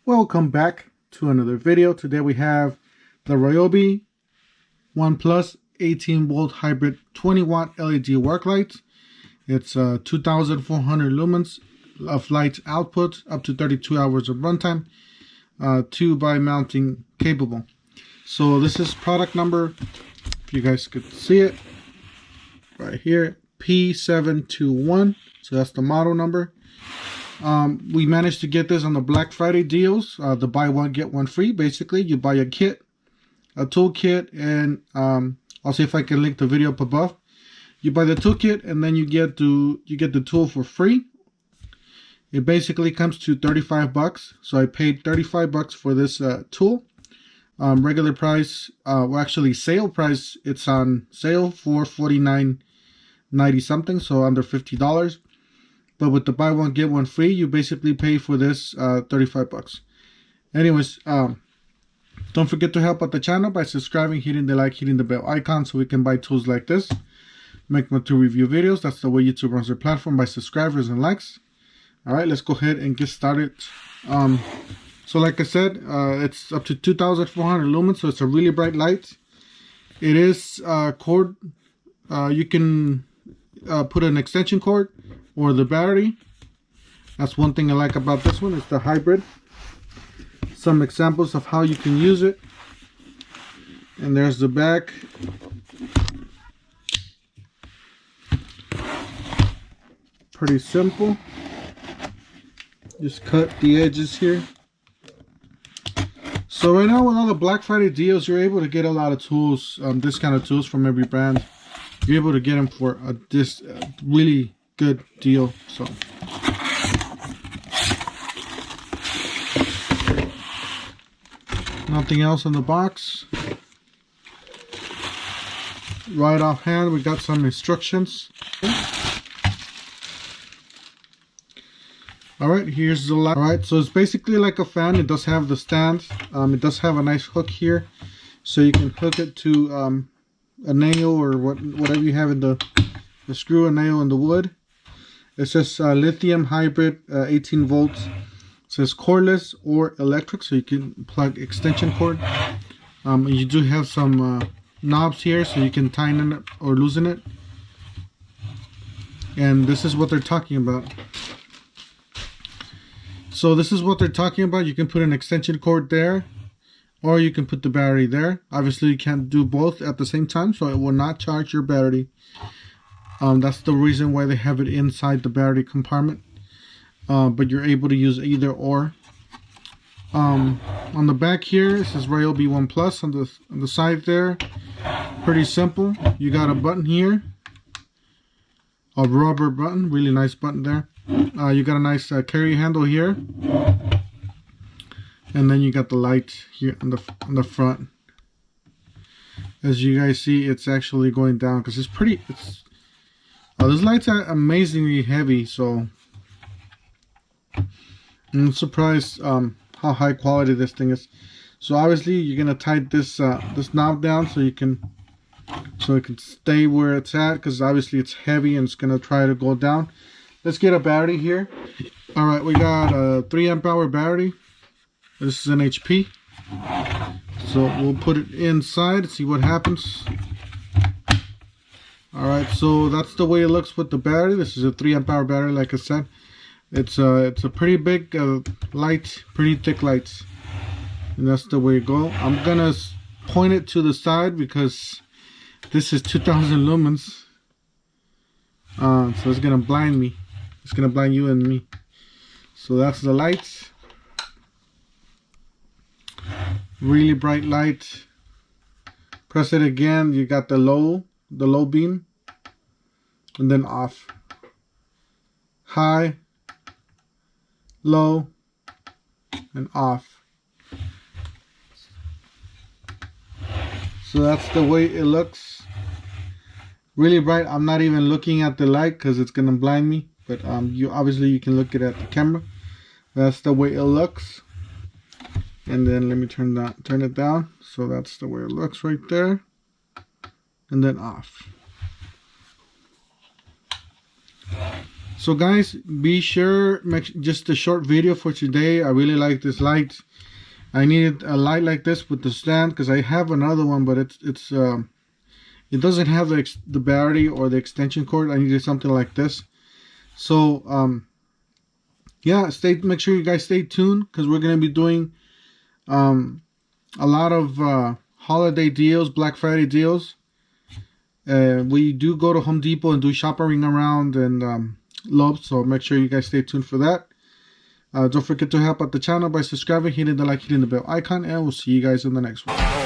Welcome back to another video. Today we have the Ryobi One Plus 18 volt hybrid 20 watt LED work light. It's 2,400 lumens of light output, up to 32 hours of runtime, 2 by mounting capable. So this is product number, if you guys could see it right here, P721. So that's the model number. We managed to get this on the Black Friday deals, the buy one get one free. Basically, you buy a kit, a toolkit, and I'll see if I can link the video up above. You buy the toolkit, and then you get the tool for free. It basically comes to 35 bucks. So I paid 35 bucks for this tool. Regular price, well, actually sale price, it's on sale for $49.90 something, so under $50. But with the buy one get one free, you basically pay for this 35 bucks. Anyways, don't forget to help out the channel by subscribing, hitting the like, hitting the bell icon, so we can buy tools like this, make more to review videos. That's the way YouTube runs their platform, by subscribers and likes. All right, let's go ahead and get started. So like I said, it's up to 2,400 lumens, so it's a really bright light. It is cord. You can put an extension cord or the battery. That's one thing I like about this one. It's the hybrid. Some examples of how you can use it. And there's the back. Pretty simple. Just cut the edges here. So right now with all the Black Friday deals, you're able to get a lot of tools, this kind of tools from every brand. You're able to get them for this really good deal. So nothing else in the box. Right offhand, we got some instructions. Alright, here's the light. Alright, so it's basically like a fan. It does have the stand. It does have a nice hook here, so you can hook it to a nail or whatever you have in the screw, a nail in the wood. It says lithium hybrid 18 volts. It says cordless or electric, so you can plug extension cord. You do have some knobs here, so you can tighten it or loosen it. And this is what they're talking about. So this is what they're talking about. You can put an extension cord there, or you can put the battery there. Obviously, you can't do both at the same time, so it will not charge your battery. That's the reason why they have it inside the battery compartment. But you're able to use either or. On the back here, it says Ryobi One Plus on the side there. Pretty simple. You got a button here, a rubber button, really nice button there. You got a nice carry handle here, and then you got the light here on the front. As you guys see, it's actually going down because it's pretty. These lights are amazingly heavy, so I'm surprised how high quality this thing is. So obviously you're gonna tighten this this knob down so it can stay where it's at, because obviously it's heavy and it's gonna try to go down. Let's get a battery here. All right, we got a 3 amp hour battery. This is an HP. So we'll put it inside, see what happens. All right, so that's the way it looks with the battery. This is a 3 amp hour battery, like I said. It's a pretty big light, pretty thick lights, and that's the way it goes. I'm gonna point it to the side because this is 2,000 lumens, so it's gonna blind me. It's gonna blind you and me. So that's the lights. Really bright light. Press it again. You got the low beam, and then off. High, low, and off. So that's the way it looks. Really bright. I'm not even looking at the light because it's gonna blind me. But you can look at it at the camera. That's the way it looks. And then let me turn it down. So that's the way it looks right there. And then off. So guys, be sure, just a short video for today. I really like this light. I needed a light like this with the stand because I have another one, but it doesn't have the battery or the extension cord. I needed something like this. So yeah, make sure you guys stay tuned because we're gonna be doing a lot of holiday deals, Black Friday deals. We do go to Home Depot and do shopping around and Lowe's, so make sure you guys stay tuned for that. Don't forget to help out the channel by subscribing, hitting the like, hitting the bell icon, and we'll see you guys in the next one.